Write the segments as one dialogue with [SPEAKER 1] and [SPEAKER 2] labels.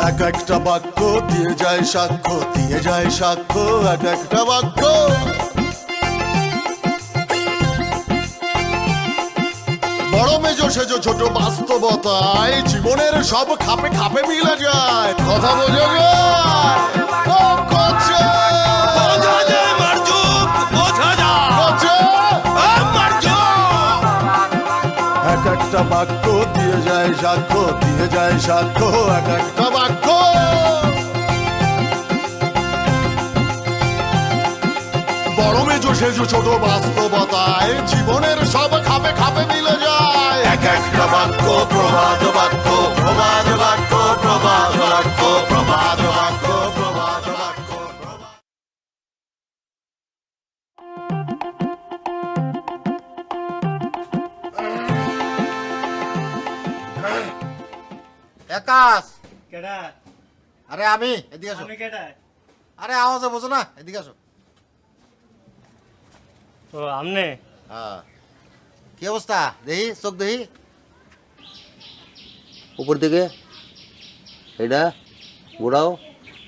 [SPEAKER 1] এক একটা বাক্য দিয়ে যায় সাক্ষ্য, দিয়ে যায় সাক্ষ্য এক একটা বাক্য। বড় মেজো সেজো ছোট বাস্তবতায় জীবনের সব খাপে খাপে মিলে যায়। কথা বোঝা যায়? ও করছে
[SPEAKER 2] বোঝা যায় মারজুক, বোঝা যায়
[SPEAKER 1] করছে।
[SPEAKER 2] মারজুক।
[SPEAKER 1] এক একটা বাক্য দিয়ে যায় সাক্ষ্য, দিয়ে যায় সাক্ষ্য এক একটা বাক্য। বড় মেজো সেজো ছোট বাস্তবতায় জীবনের সব খাপে খাপে মিলে যায়। এক একটা বাক্য প্রবাদ বাক্য, প্রবাদ বাক্য, প্রবাদ বাক্য, প্রবাদ বাক্য, প্রবাদ বাক্য।
[SPEAKER 3] একাস,
[SPEAKER 4] কেডা?
[SPEAKER 3] আরে আমি, এদিকে আসো।
[SPEAKER 4] আমি কেডা?
[SPEAKER 3] আরে আওয়াজে বোঝো না, এদিকে আসো।
[SPEAKER 4] ও আমনে?
[SPEAKER 3] হ্যাঁ, কি অবস্থা দেখি, চোখ দেখি উপর দিকে, এইটা ঘোরাও।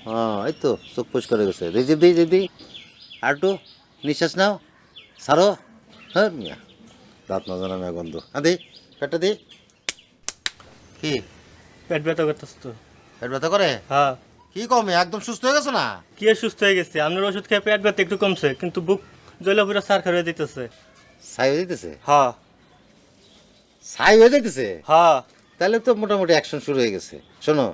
[SPEAKER 3] হ্যাঁ, এই তো চোখ পরিষ্কার হয়ে গেছে। জিপ দিই, জিপ দিই, আর একটু নিঃশ্বাস নাও, সারো। হ্যাঁ মিয়া, দাঁত না জানা মেয়া গন্ধ। হ্যাঁ দিই, পেটটা দিই। কি
[SPEAKER 4] পেট ব্যথা করতেছ তো?
[SPEAKER 3] পেট ব্যথা করে?
[SPEAKER 4] হ্যাঁ।
[SPEAKER 3] কি কমে, একদম সুস্থ হয়ে গেছো না?
[SPEAKER 4] কি আর সুস্থ হয়ে গেছে? আপনার ওষুধ খেয়ে পেট ব্যথা একটু কমছে, কিন্তু বুক জ্বলে পুরো সারখার হয়ে দিতেছে।
[SPEAKER 3] ছাই হয়ে যেতেছে?
[SPEAKER 4] হ্যাঁ
[SPEAKER 3] ছাই হয়ে যাইতেছে?
[SPEAKER 4] হ্যাঁ।
[SPEAKER 3] তাহলে তো মোটামুটি অ্যাকশন শুরু হয়ে গেছে। শোনো,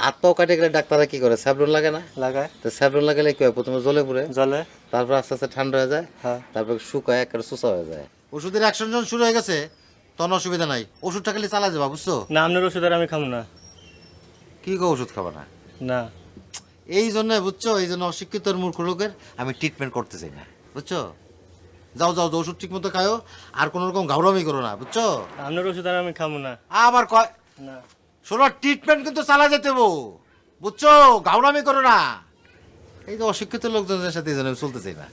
[SPEAKER 3] হাত পাও কাটে গেলে ডাক্তাররা কি করে, স্যাভলন লাগে না?
[SPEAKER 4] লাগায়।
[SPEAKER 3] তো স্যাভলন লাগালে কি হয়, প্রথমে জ্বলে পুড়ে,
[SPEAKER 4] জলে।
[SPEAKER 3] তারপর আস্তে আস্তে ঠান্ডা হয়ে যায়,
[SPEAKER 4] হ্যাঁ।
[SPEAKER 3] তারপর শুকায় একেবারে সুসা হয়ে যায়। ওষুধের অ্যাকশন যখন শুরু হয়ে গেছে তখন অসুবিধা নাই, ওষুধটা খালি চালা যাবা, বুঝছো?
[SPEAKER 4] না, আপনার ওষুধ আর আমি খাবো না।
[SPEAKER 3] কি গো, ওষুধ খাবা না?
[SPEAKER 4] না।
[SPEAKER 3] এই জন্য বুঝছো, এই জন্য অশিক্ষিত মূর্খ লোকের আমি ট্রিটমেন্ট করতে চাই না, বুঝছো? যাও যাও, ওষুধ ঠিক মতো খাও, আর কোনো রকম ঘাউরামি করো না, বুঝছো?
[SPEAKER 4] আপনার ওষুধ আর আমি খাবো না।
[SPEAKER 3] আবার কয়,
[SPEAKER 4] না।
[SPEAKER 3] শোনো, ট্রিটমেন্ট কিন্তু চালা যেতে বো, বুঝছো? ঘাউরামি করো না। এই যে অশিক্ষিত লোকজনের সাথে এই জন্য আমি চলতে চাই না।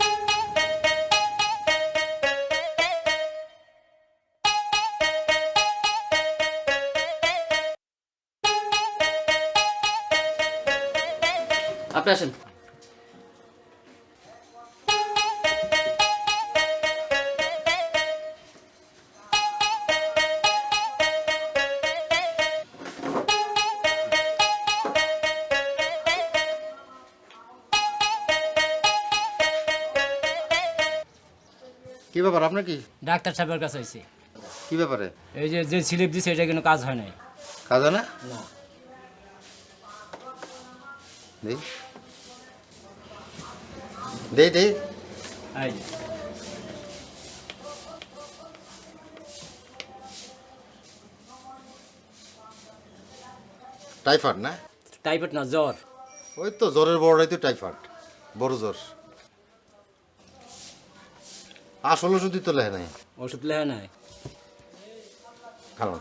[SPEAKER 5] আপনি আসেন।
[SPEAKER 3] কি ব্যাপার, আপনার কি
[SPEAKER 5] ডাক্তার সাহেবের কাছে আইছি।
[SPEAKER 3] কি ব্যাপারে?
[SPEAKER 5] এই যে যে স্লিপ দিছে এটা কিন্তু কাজ হয় নাই।
[SPEAKER 3] কাজ হয় না?
[SPEAKER 5] না।
[SPEAKER 3] দেই দেই দেই।
[SPEAKER 5] এই
[SPEAKER 3] টাইফয়েড না?
[SPEAKER 5] টাইফয়েড না, জ্বর।
[SPEAKER 3] ওই তো জ্বরের বড়টাই তো টাইফয়েড, বড় জ্বর। আসল ওষুধই তো লেহে নাই।
[SPEAKER 5] ওষুধ লেখা নাই।
[SPEAKER 3] কারণ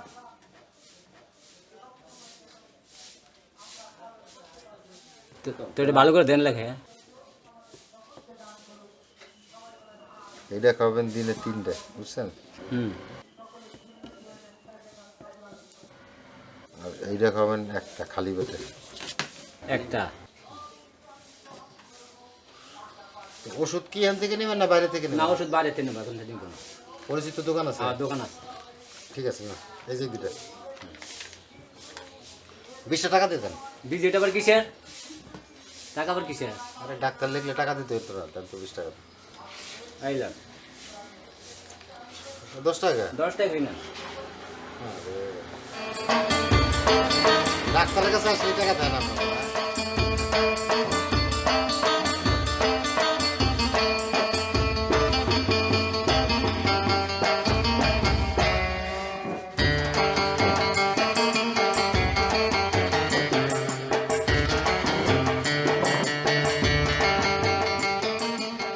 [SPEAKER 5] তো এটা ভালো করে দেন লেখে।
[SPEAKER 3] এইটা খাবেন দিনে 3টে, বুঝছেন?
[SPEAKER 5] হুম।
[SPEAKER 3] আর এইটা খাবেন একটা, খালি পেটে
[SPEAKER 5] একটা।
[SPEAKER 3] ওষুধ কি এখান থেকে নেবেন না বাইরে থেকে
[SPEAKER 5] না,
[SPEAKER 3] নেবেন?
[SPEAKER 5] ওষুধ বাইরে থেকে নেবো, এখন থেকে নিবো না।
[SPEAKER 3] পরিচিত দোকান আছে?
[SPEAKER 5] দোকান আছে।
[SPEAKER 3] ঠিক আছে, না এই যে দুটা 20টা টাকা দিয়ে দেন।
[SPEAKER 5] বিজি এটা আবার কিসের টাকা, আবার কিসের?
[SPEAKER 3] আরে ডাক্তার লিখলে টাকা দিতে হতো না, তার তো 20 টাকা।
[SPEAKER 5] আইলাম
[SPEAKER 3] 10 টাকা?
[SPEAKER 5] 10 টাকা কিনা।
[SPEAKER 3] ডাক্তারের কাছে আসলে টাকা দেয় না আপনারা।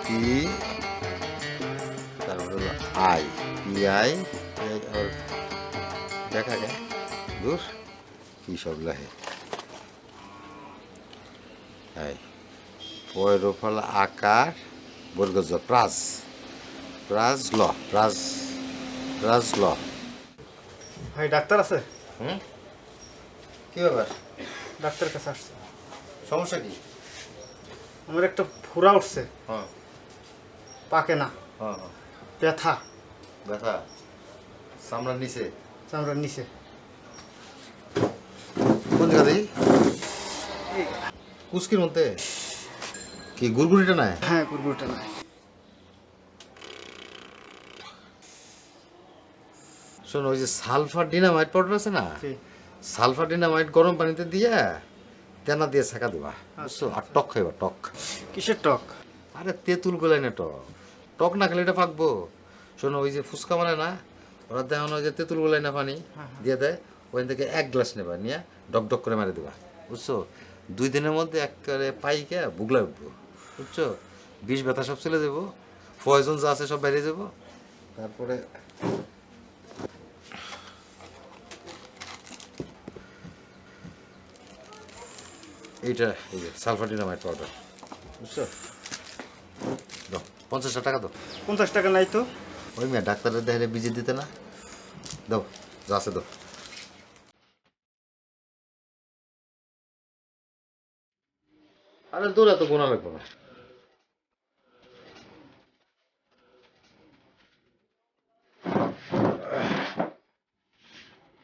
[SPEAKER 3] কি তারপর হলো আই, পিআই, আর দেখা গে দূর কি সব লাহে। এই পয়রফল আকার বর্গজ প্রাজ, প্রাজ ল, প্রাজ, প্রাজ ল।
[SPEAKER 6] ভাই ডাক্তার আছে?
[SPEAKER 3] হুম, কি ব্যাপার?
[SPEAKER 6] ডাক্তারের কাছে আসছে।
[SPEAKER 3] সমস্যা কি?
[SPEAKER 6] আমার একটা ফোড়া উঠছে,
[SPEAKER 3] হ্যাঁ
[SPEAKER 6] পাকে না,
[SPEAKER 3] হ্যাঁ হ্যাঁ।
[SPEAKER 6] ব্যথা
[SPEAKER 3] ব্যথা চামড়ার নিচে?
[SPEAKER 6] চামড়ার নিচে।
[SPEAKER 3] কোন জায়গা দেখি? কুস্কির মধ্যে কি গুড়গুড়িটা নাই?
[SPEAKER 6] হ্যাঁ, গুড়গুড়টা নাই।
[SPEAKER 3] শোনো, ওই যে সালফার ডিনামাইট পাউডার আছে না,
[SPEAKER 6] জি।
[SPEAKER 3] সালফার ডিনামাইট গরম পানিতে দিয়ে তেনা দিয়ে ছাকা দেবা, বুঝছো? আর টক খাইবা, টক।
[SPEAKER 6] কিসের টক?
[SPEAKER 3] আরে তেঁতুল গোলাই না টক, টক না খেলে এটা পাকবো। শোনো, ওই যে ফুচকা বানায় না, ওরা দেখানো যে তেঁতুল গোলাই না পানি দিয়ে দেয়, ওখান থেকে 1 গ্লাস নেবা, নিয়ে ডক ডক করে মারি দেবা, বুঝছো? 2 দিনের মধ্যে একেবারে পাইকে বুগলা উঠবো, বুঝছো? বিষ ব্যথা সব চলে যাবো, পয়জন যা আছে সব বাইরে যাবো। তারপরে এইটা, এই যে সালফার ডিনামাইট পাউডার, বুঝছো? দাও, 50 টাকা দাও।
[SPEAKER 6] 50 টাকা নাই তো।
[SPEAKER 3] ওই মেয়ে ডাক্তারের দেখালে বিজি দিতে না, দাও যা আছে দাও। আরে দৌড়া তো গোনা লাগবে না।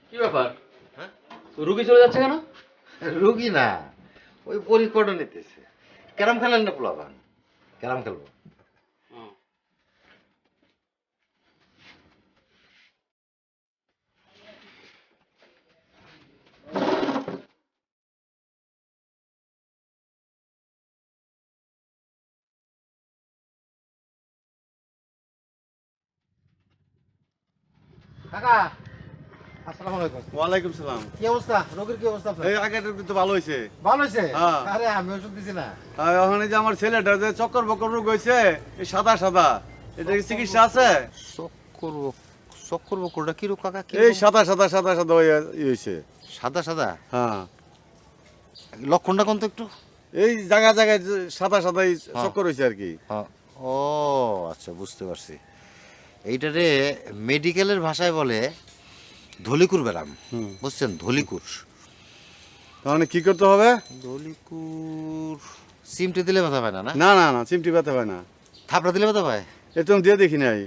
[SPEAKER 5] কি ব্যাপার?
[SPEAKER 3] হ্যাঁ?
[SPEAKER 5] রুগী চলে যাচ্ছে কেন?
[SPEAKER 3] রুগী না, ওই পরীক্ষাটা নিতেছে। ক্যারাম খেলেন না পোলাপান? ক্যারাম খেলবো। কাকা, আসসালামু আলাইকুম।
[SPEAKER 2] ওয়ালাইকুম সালাম।
[SPEAKER 3] কি অবস্থা? রোগীর কি অবস্থা আপনার?
[SPEAKER 2] এই আগের তো ভালো হয়েছে।
[SPEAKER 3] ভালো হয়েছে?
[SPEAKER 2] হ্যাঁ।
[SPEAKER 3] আরে আমি ওষুধ দিছি না।
[SPEAKER 2] আর ওখানে যে আমার ছেলেটা যে চক্কর বক্কর রোগ হয়েছে, এই সাদা সাদা, এটা কি চিকিৎসা আছে?
[SPEAKER 3] চক্কর বক্করটা কি রোগ কাকা? কি
[SPEAKER 2] এই
[SPEAKER 3] রোগ?
[SPEAKER 2] সাদা সাদা সাদা সাদা হয়েছে।
[SPEAKER 3] সাদা সাদা?
[SPEAKER 2] হ্যাঁ,
[SPEAKER 3] লক্ষণটা কোন তো একটু?
[SPEAKER 2] এই জায়গা জায়গায় যে সাদা সাদা চক্কর হয়েছে আর কি।
[SPEAKER 3] হ্যাঁ। ও আচ্ছা, বুঝতে পারছি। এইটারে মেডিকেলের ভাষায় বলে ধলিকুর ব্যারাম, বুঝছেন? ধলিকুর।
[SPEAKER 2] তাহলে কি করতে হবে?
[SPEAKER 3] ধলিকুর সিমটি দিলে ব্যথা পায় না? না,
[SPEAKER 2] না না না, চিমটি ব্যথা হয় না।
[SPEAKER 3] থাপড়া দিলে ব্যথা পায়?
[SPEAKER 2] এটা আমি দিয়ে দেখি নাই।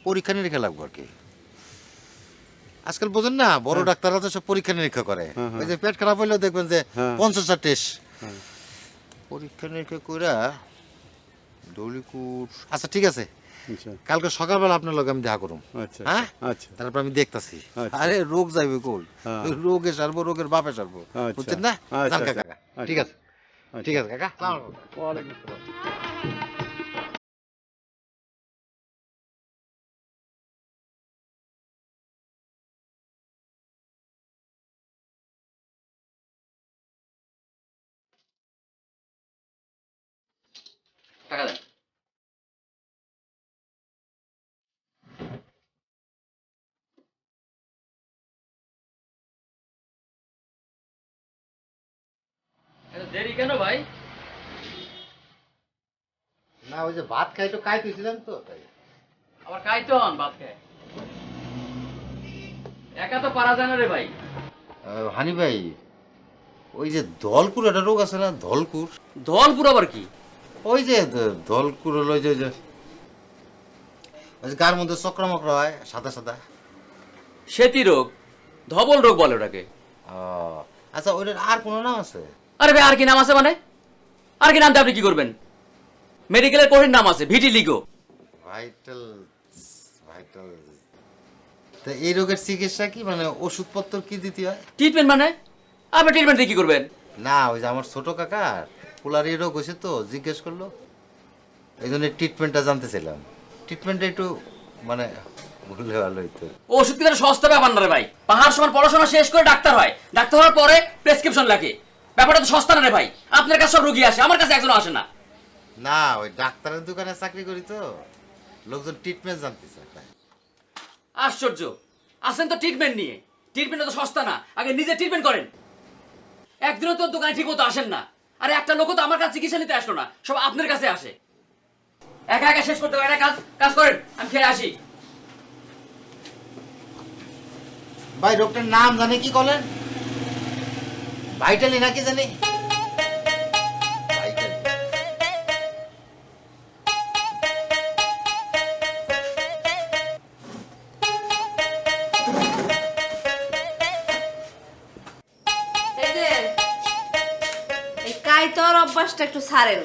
[SPEAKER 3] পরীক্ষা নিরীক্ষা লাগবে আর কি। আজকাল বোঝেন না, বড় ডাক্তাররা তো সব পরীক্ষা নিরীক্ষা করে। ওই যে পেট খারাপ হইলেও দেখবেন যে 50টা টেস্ট পরীক্ষা নিরীক্ষা কইরা ধলিকুর। আচ্ছা ঠিক আছে,
[SPEAKER 2] আচ্ছা
[SPEAKER 3] কালকে সকালবেলা আপনার লগে আমি দেখা করুম।
[SPEAKER 2] আচ্ছা
[SPEAKER 3] হ্যাঁ,
[SPEAKER 2] আচ্ছা
[SPEAKER 3] তারপর আমি দেখতাছি।
[SPEAKER 2] আচ্ছা।
[SPEAKER 3] আরে রোগ যাইবে কোল,
[SPEAKER 2] হ্যাঁ।
[SPEAKER 3] ওই রোগে সারবো, রোগের বাপে সারবো,
[SPEAKER 2] আচ্ছা।
[SPEAKER 3] বুঝছেন না?
[SPEAKER 2] আচ্ছা,
[SPEAKER 3] যান কাকা।
[SPEAKER 2] আচ্ছা।
[SPEAKER 3] ঠিক আছে, ঠিক আছে কাকা।
[SPEAKER 2] ওয়ালাইকুম আসসালাম।
[SPEAKER 5] টাকা দেন। এত দেরি কেন ভাই?
[SPEAKER 3] না, ওই যে ভাত খাই তো খাইতেছিলাম তো তাই।
[SPEAKER 5] আবার খাইতে হন ভাত খায়। একা তো পারা যায় না রে ভাই।
[SPEAKER 3] হানি ভাই, ওই যে ধলকুর একটা রোগ আছে না, ধলকুর?
[SPEAKER 5] ধলপুর আবার কি?
[SPEAKER 3] ওই যে ধলকুর হলো ওই যে ওই যে গার মধ্যে চক্র মক্র হয়, সাদা সাদা।
[SPEAKER 5] সেতি রোগ, ধবল রোগ বলে ওটাকে।
[SPEAKER 3] ও, আচ্ছা, ওইটার আর কোনো নাম আছে?
[SPEAKER 5] আরে ভাই, আর কি নাম আছে মানে? আর কি নাম দিয়ে আপনি কি করবেন? মেডিকেলের কঠিন নাম আছে, ভিটিলিগো।
[SPEAKER 3] Vital, vital. তা এই রোগের চিকিৎসা কি, মানে ওষুধপত্র কি দিতে হয়?
[SPEAKER 5] ট্রিটমেন্ট মানে? আপনি ট্রিটমেন্ট দিয়ে কি করবেন?
[SPEAKER 3] না, ওই যে আমার ছোট কাকার পোলার এই রোগ হয়েছে তো, জিজ্ঞেস করলো, এই জন্য ট্রিটমেন্টটা জানতে চাইলাম। ট্রিটমেন্টটা একটু মানে বললে ভালো হইতো।
[SPEAKER 5] ওষুধ কিনা সস্তা ব্যাপার না রে ভাই। পাহাড় সমান পড়াশোনা শেষ করে ডাক্তার হয়, ডাক্তার হওয়ার পরে প্রেসক্রিপশন লাগে। ব্যাপারটা তো সস্তা না রে ভাই। আপনার কাছে সব রোগী আসে, আমার কাছে একজন আসে না।
[SPEAKER 3] না, ওই ডাক্তারের দোকানে চাকরি করি তো, লোকজন ট্রিটমেন্ট জানতে চায়।
[SPEAKER 5] আশ্চর্য, আসেন তো ট্রিটমেন্ট নিয়ে। ট্রিটমেন্ট তো সস্তা না, আগে নিজে ট্রিটমেন্ট করেন। একদিনও তো দোকানে ঠিক মতো আসেন না। আরে একটা লোক তো আমার কাছে চিকিৎসা নিতে আসলো না, সব আপনার কাছে আসে। একা একা শেষ করতে পারে না কাজ, কাজ করেন, আমি খেয়ে আসি।
[SPEAKER 3] ভাই রোগটার নাম জানে কি বলেন? ভাইটালি নাকি জানি? ভাইটালি।
[SPEAKER 7] এই যে এই কাইতর অভ্যাসটা একটু ছাড়েন।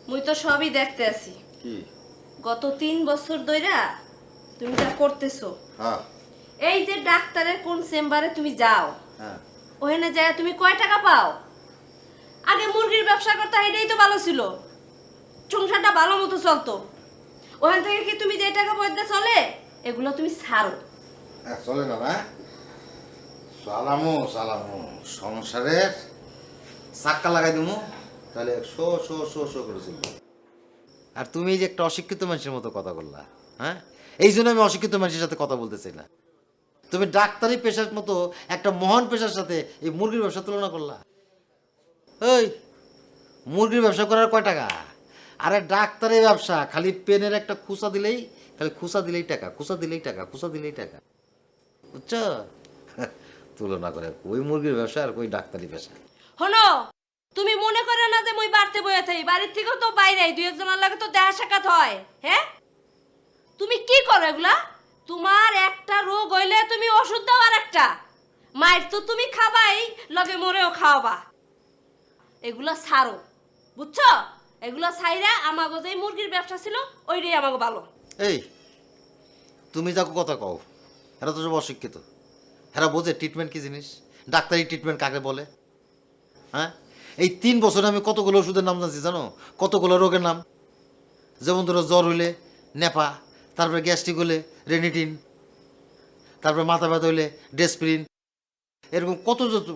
[SPEAKER 7] মুই তো সবই দেখতে আছি।
[SPEAKER 3] কি?
[SPEAKER 7] গত 3 বছর ধইরা তুমি যা করতেছো,
[SPEAKER 3] হ্যাঁ
[SPEAKER 7] এই যে ডাক্তারের কোন চেম্বারে তুমি যাও,
[SPEAKER 3] হ্যাঁ।
[SPEAKER 7] ওখানে যায় তুমি কয় টাকা পাও? আগে মুরগির ব্যবসা করতে, এটাই তো ভালো ছিল, সংসারটা ভালো মতো চলতো। ওখান থেকে কি তুমি যে টাকা পয়সা চলে এগুলো তুমি ছাড়ো।
[SPEAKER 3] চলে না না? সালামু সালামু সংসারের চাক্কা লাগাই দিমু, তাহলে শো শো শো শো করে চলবে। আর তুমি এই যে একটা অশিক্ষিত মানুষের মতো কথা বললা, হ্যাঁ? এই জন্য আমি অশিক্ষিত মানুষের সাথে কথা বলতে চাই না। তুমি ডাক্তারি পেশার মতো একটা মহান পেশার সাথে এই মুরগির ব্যবসা তুলনা করলা। ওই মুরগির ব্যবসা করার কয় টাকা? আরে ডাক্তারি ব্যবসা খালি পেনের একটা খুসা দিলেই, খালি খুসা দিলেই টাকা, খুসা দিলেই টাকা, খুসা দিলেই টাকা, বুঝছো? তুলনা করে ওই মুরগির ব্যবসা আর ওই ডাক্তারি পেশা।
[SPEAKER 7] হনো, তুমি মনে করে না যে মুই বাড়তে বইয়া থাই? বাড়ির থেকেও তো বাইরে দুই একজনের লাগে তো দেখা সাক্ষাৎ হয়। হ্যাঁ, তুমি কি করো এগুলা? তোমার একটা রোগ হইলে তুমি ওষুধ দাও, আর একটা মায়ের তো তুমি খাবাই, লগে মরেও খাওয়াবা। এগুলা ছাড়ো, বুঝছো? এগুলা ছাইরা আমাগো যে মুরগির ব্যবসা ছিল ওইটাই আমাগো ভালো।
[SPEAKER 3] এই তুমি যাকে কথা কও, এরা তো সব অশিক্ষিত। এরা বোঝে ট্রিটমেন্ট কি জিনিস, ডাক্তারি ট্রিটমেন্ট কাকে বলে? হ্যাঁ, এই 3 বছরে আমি কতগুলো ওষুধের নাম জানছি জানো? কতগুলো রোগের নাম, যেমন ধরো জ্বর হইলে নেপা, তারপরে গ্যাস্ট্রিক হলে রেনিটিন, তারপরে মাথা ব্যথা হইলে ডেসপ্রিন, এরকম কত যত।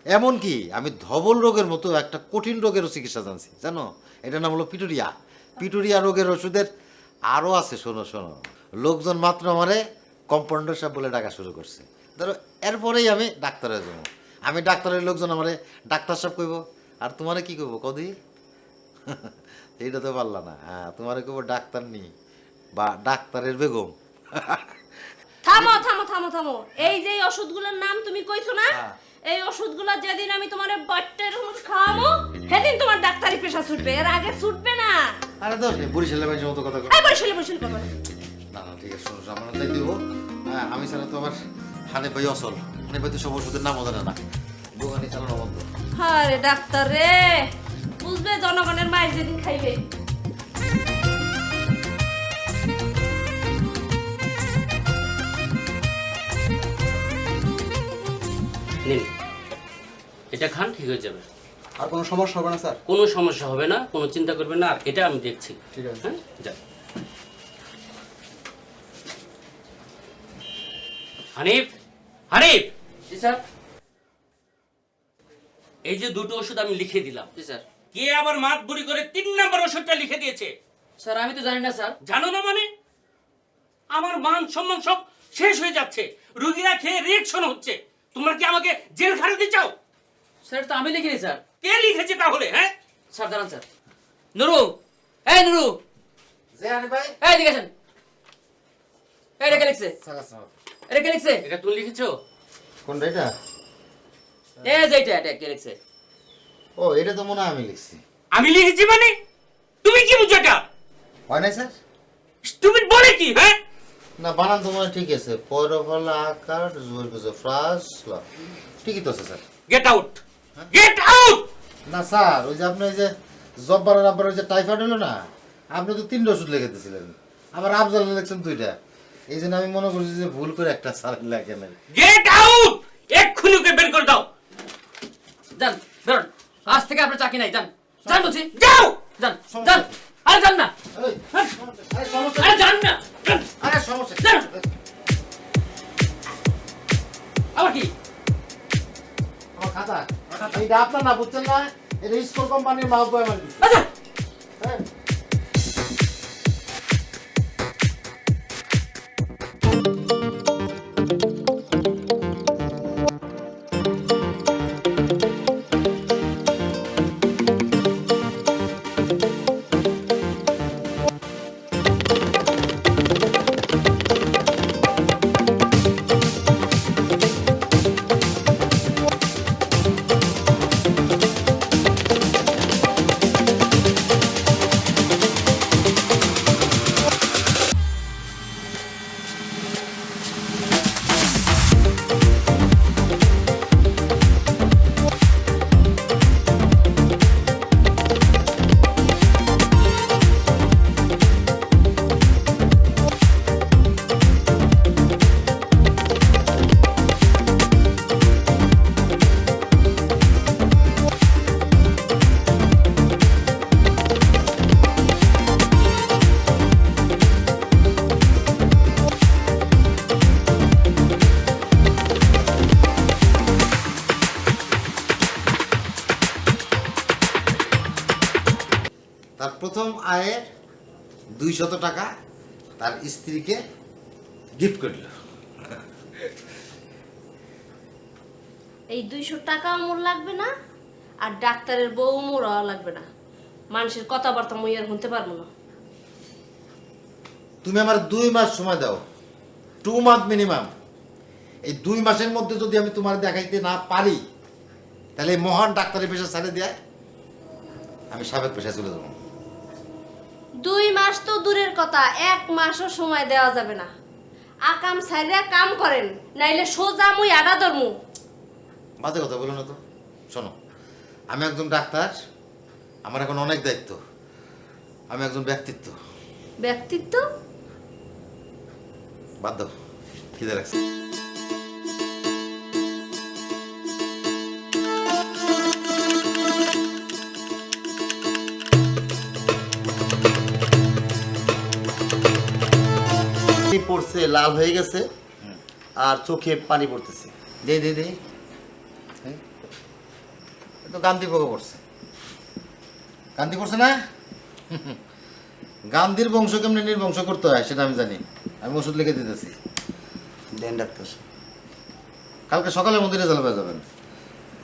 [SPEAKER 3] এমনকি আমি ধবল রোগের মতো একটা কঠিন রোগেরও চিকিৎসা জানছি, জানো? এটার নাম হলো পিটুরিয়া। পিটুরিয়া রোগের ওষুধের আরও আছে, শোনো শোনো। লোকজন মাত্র আমারে কম্পাউন্ডার সাহেব বলে ডাকা শুরু করছে। ধরো এরপরেই আমি ডাক্তার হয়ে যাবো। আমি ডাক্তারের লোকজন আমারে ডাক্তার সাহেব কইব, আর তোমারে কি কইব কদি? এইটা তো পারলা না। হ্যাঁ, তোমারে কইব ডাক্তার নি বা ডাক্তারের বেগম।
[SPEAKER 7] থামো থামো থামো থামো, এই যে ওষুধগুলোর নাম তুমি কইছো না,
[SPEAKER 3] হ্যাঁ।
[SPEAKER 7] এই ওষুধগুলো যেদিন আমি তোমারে বাট্টের ওষুধ খাওয়াবো সেদিন তোমার ডাক্তারি পেশা ছুটবে, এর আগে ছুটবে না।
[SPEAKER 3] আরে দোষ নেই, বরিশালের মানুষের মতো কথা কই।
[SPEAKER 7] এই বসলে বসলে কথা বলো।
[SPEAKER 3] না না ঠিক আছে, শোনো আমার তাই দিব। হ্যাঁ, আমি ছাড়া তো আমার হানিফ ভাই অসল। হানিফ ভাই তো সব ওষুধের নামও জানে না, দোকানে চালানো বন্ধ।
[SPEAKER 7] আরে ডাক্তার রে, বুঝবে জনগণের মায়ের যেদিন খাইবে।
[SPEAKER 5] নিন, এটা খান, ঠিক হয়ে যাবে।
[SPEAKER 6] আর কোনো সমস্যা হবে না স্যার?
[SPEAKER 5] কোনো সমস্যা হবে না, কোনো চিন্তা করবেন না। আর এটা আমি দেখছি।
[SPEAKER 6] ঠিক আছে।
[SPEAKER 5] হ্যাঁ, যান। হানিফ, হানিফ। জি স্যার। এই যে দুটো ওষুধ আমি লিখে দিলাম। জি স্যার। কে আবার মাত বুড়ি করে 3 নাম্বার ওষুধটা লিখে দিয়েছে? স্যার আমি তো জানি না স্যার। জানো না মানে? আমার মান সম্মান সব শেষ হয়ে যাচ্ছে, রোগীরা খেয়ে রিঅ্যাকশন হচ্ছে। তোমরা কি আমাকে জেল খাটাতে চাও? স্যার তো আমি লিখিনি স্যার। কে লিখেছে তাহলে? হ্যাঁ স্যার, দাঁড়ান স্যার। নুরু, এই নুরু,
[SPEAKER 3] যে হানিফ ভাই
[SPEAKER 5] এই দিকে আসেন। এটা কে লিখছে?
[SPEAKER 3] সাকাস না।
[SPEAKER 5] এটা কে লিখছে? এটা তুমি লিখেছো?
[SPEAKER 3] কোনটা এটা?
[SPEAKER 5] এই যে এটা কে লিখছে?
[SPEAKER 3] ও, এটা তো মনে হয় আমি লিখছি।
[SPEAKER 5] আমি লিখেছি মানে? তুমি কি বুঝো এটা?
[SPEAKER 3] হয় নাই স্যার?
[SPEAKER 5] স্টুপিড বলে কি? হ্যাঁ
[SPEAKER 3] না, বানান তো মনে হয় ঠিক আছে। পরফল আকার জোর কিছু ফ্রাস ঠিকই তো আছে sir.
[SPEAKER 5] Get out, get out.
[SPEAKER 3] না স্যার, ওই যে আপনি ওই যে জব্বার আব্বার ওই যে টাইফয়েড হলো না, আপনি তো 3টা ওষুধ লিখে দিয়েছিলেন, আবার আফজাল লিখছেন 2টা। এই জন্য আমি মনে করছি যে ভুল করে একটা স্যার লেখে নেন।
[SPEAKER 5] গেট আউট, এক্ষুনি ওকে বের করে দাও। যান, বেরোন। আজ থেকে আপনার চাকরি নাই। যান, যান বলছি, যাও। যান, যান। আরে যান না,
[SPEAKER 3] এই, আরে সমস্যা
[SPEAKER 5] আরে যান না। যান।
[SPEAKER 3] আরে সমস্যা
[SPEAKER 5] যান। আবার কি?
[SPEAKER 3] আমার খাতা এইটা আপনার না, বুঝছেন না? এটা স্কোর কোম্পানির মাল বয় আমার।
[SPEAKER 5] আচ্ছা।
[SPEAKER 3] হ্যাঁ প্রথম আয়ের 200 টাকা তার স্ত্রীকে গিফট করল।
[SPEAKER 7] এই 200 টাকাও মোর লাগবে না, আর ডাক্তারের বউ মোরও লাগবে না। মানুষের কথাবার্তা মুই আর শুনতে পারবো না।
[SPEAKER 3] তুমি আমার 2 মাস সময় দাও, 2 মান্থ মিনিমাম। এই 2 মাসের মধ্যে যদি আমি তোমার দেখাইতে না পারি, তাহলে এই মহান ডাক্তারের পেশা ছেড়ে দেয় আমি সাবেক পেশায় চলে যাবো।
[SPEAKER 7] 2 মাস তো দূরের কথা, 1 মাসও সময় দেওয়া যাবে না। আকাম সাইরা কাম করেন, নাইলে সোজা মুই আডা ধরমু।
[SPEAKER 3] বাজে কথা বলো না তো। শোনো, আমি একজন ডাক্তার, আমার এখন অনেক দায়িত্ব, আমি একজন ব্যক্তিত্ব।
[SPEAKER 7] ব্যক্তিত্ব?
[SPEAKER 3] বাদ দাও, খিদে রাখছি।
[SPEAKER 8] পড়ছে, লাল হয়ে গেছে আর চোখে পানি পড়তেছে।
[SPEAKER 3] দে দে দে, তো গান্ধী ভোগ করছে। গান্ধী করছে না? গান্ধীর বংশ কেমনি নির্বংশ করতে হয় সেটা আমি জানি। আমি ওষুধ লিখে দিতেছি।
[SPEAKER 8] দেন ডাক্তার।
[SPEAKER 3] কালকে সকালের মধ্যে রেজাল্ট পেয়ে যাবেন।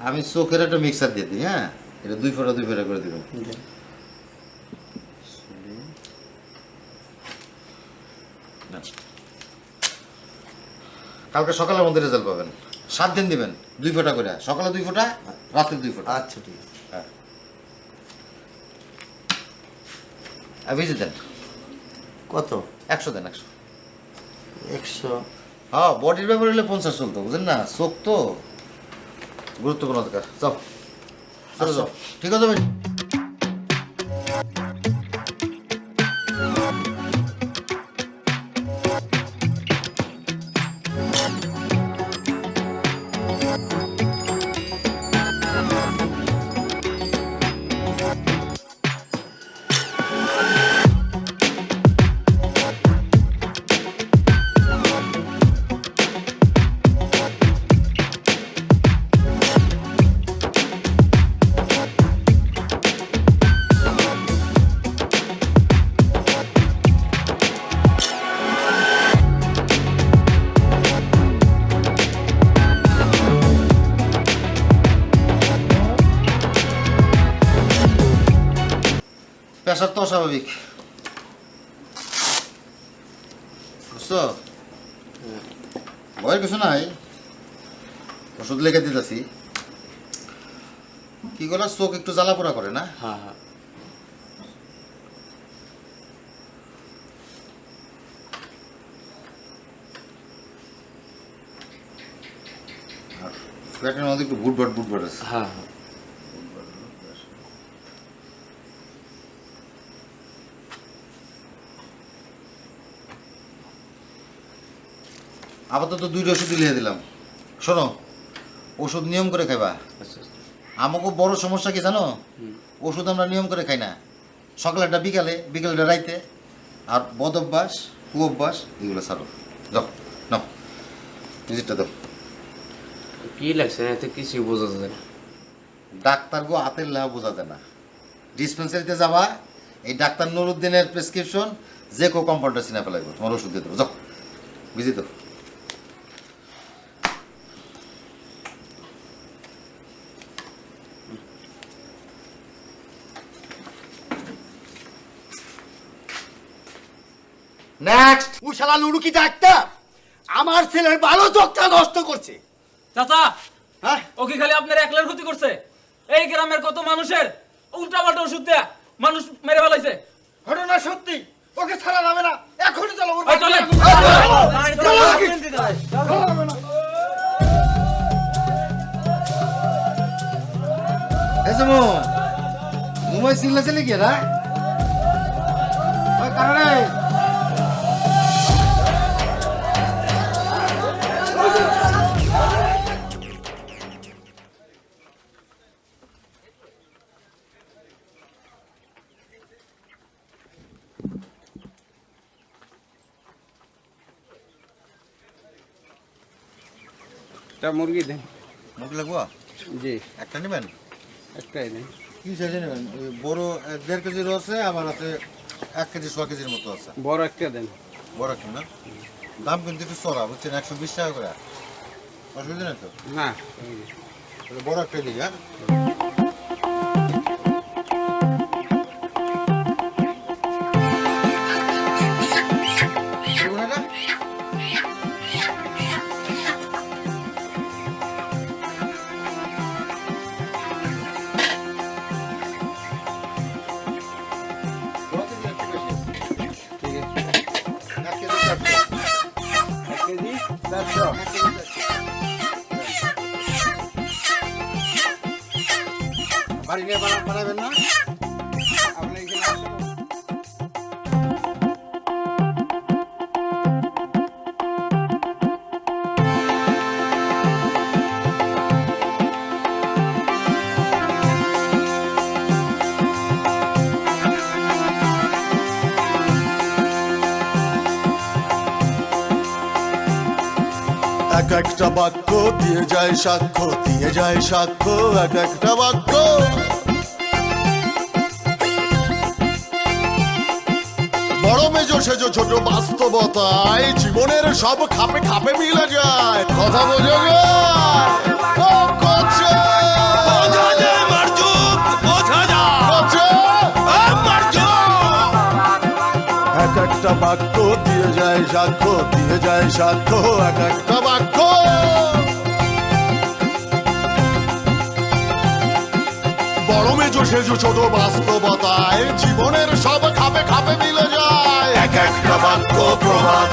[SPEAKER 3] আমি চোখের একটা মিক্সার দিয়ে দিই, হ্যাঁ, এটা 2 ফোঁটা 2 ফোঁটা করে দিবেন। কালকে সকালের মধ্যে রেজাল্ট পাবেন। 7 দিন দিবেন, 2 ফোঁটা করে, সকালে 2 ফোঁটা, রাতে 2 ফোঁটা।
[SPEAKER 8] আচ্ছা ঠিক আছে।
[SPEAKER 3] হ্যাঁ, আর ভিজে দেন।
[SPEAKER 8] কত?
[SPEAKER 3] 100 দেন, 100।
[SPEAKER 8] 100?
[SPEAKER 3] হ্যাঁ, বডির ব্যাপার হলে 50 চলতো, বুঝেন না? চোখ তো গুরুত্বপূর্ণ দরকার। যাও চলে যাও, ঠিক আছে ভাই। প্রেশার তো অস্বাভাবিক, বুঝছো? ভয়ের কিছু নাই, ওষুধ লিখে দিতেছি। কি করে চোখ একটু জ্বালাপোড়া করে না?
[SPEAKER 5] হ্যাঁ হ্যাঁ।
[SPEAKER 3] আর পেটের মধ্যে একটু বুটবাট বুটবাট আছে।
[SPEAKER 5] হ্যাঁ হ্যাঁ।
[SPEAKER 3] আপাতত 2টা ওষুধ লিখে দিলাম। শোনো, ওষুধ নিয়ম করে খাইবা। আমাকে বড় সমস্যা কি জানো? ওষুধ আমরা নিয়ম করে খাই না। সকালেরটা বিকালে, বিকালেরটা রাইতে। আর বদ অভ্যাস, কু অভ্যাস এগুলো ছাড়ো। যাও নাও, ভিজিটটা দাও।
[SPEAKER 5] কি লাগছে? এতে কিছুই বোঝা যায় না।
[SPEAKER 3] ডাক্তার গো হাতের লেহা বোঝা যায় না। ডিসপেন্সারিতে যাবা, এই ডাক্তার নুরুদ্দিনের প্রেসক্রিপশন যে কেউ কম্পাউন্ডার চিনে ফেলাইব, তোমার ওষুধ দিয়ে দেবো। যাও ভিজিট দাও।
[SPEAKER 8] নেক্সট। ও শালা লুলু কি ডাক্তার? আমার ছেলের ভালো চোখটা নষ্ট করছে।
[SPEAKER 9] চাচা,
[SPEAKER 8] হ্যাঁ?
[SPEAKER 9] ও কি খালি আপনার একলার ক্ষতি করছে? এই গ্রামের কত মানুষের উল্টাপাল্টা ওষুধ দেয়া মানুষ মেরে ফেলাইছে।
[SPEAKER 8] ঘটনা সত্যি, ওকে ছাড়া যাবে না। এখনই চলো।
[SPEAKER 9] এই চলেন।
[SPEAKER 3] ঘুমাই চিল্লা চিল্লি কি রা? ওই কারণে
[SPEAKER 2] একটা মুরগি দেন।
[SPEAKER 3] মুখ লাগবো?
[SPEAKER 2] জি,
[SPEAKER 3] একটা নেবেন?
[SPEAKER 2] একটাই দেন।
[SPEAKER 3] কি চাইছেন বড় 1.5 কেজিরও আছে, আবার আছে 1 কেজি 6 কেজির মতো আছে।
[SPEAKER 2] বড় একটা দেন।
[SPEAKER 3] বড় কি না? দাম কিন্তু একটু চড়া বুঝছেন, 120 টাকা করে। অসুবিধা নেই তো?
[SPEAKER 2] না
[SPEAKER 3] তাহলে বড় একটা দিই। হ্যাঁ বাড়ি নিয়ে বানাবেন না?
[SPEAKER 2] আপনি এখানে আসেন।
[SPEAKER 1] এক একটা বাক্য দিয়ে যায় সাক্ষ্য, দিয়ে যায় সাক্ষ্য এক একটা বাক্য। বড় মেজো সেজো ছোট বাস্তবতায় জীবনের সব খাপে খাপে মিলে যায়। কথা বোঝা যায়? ও কোচে! কোচে! এক একটা বাক্য দিয়ে যায় সাক্ষ্য, দিয়ে যায় সাক্ষ্য এক একটা বাক্য। বড় মেজো সেজো ছোট বাস্তবতায় জীবনের সব খাপে খাপে মিলে যায়। এক একটা বাক্য প্রবাদ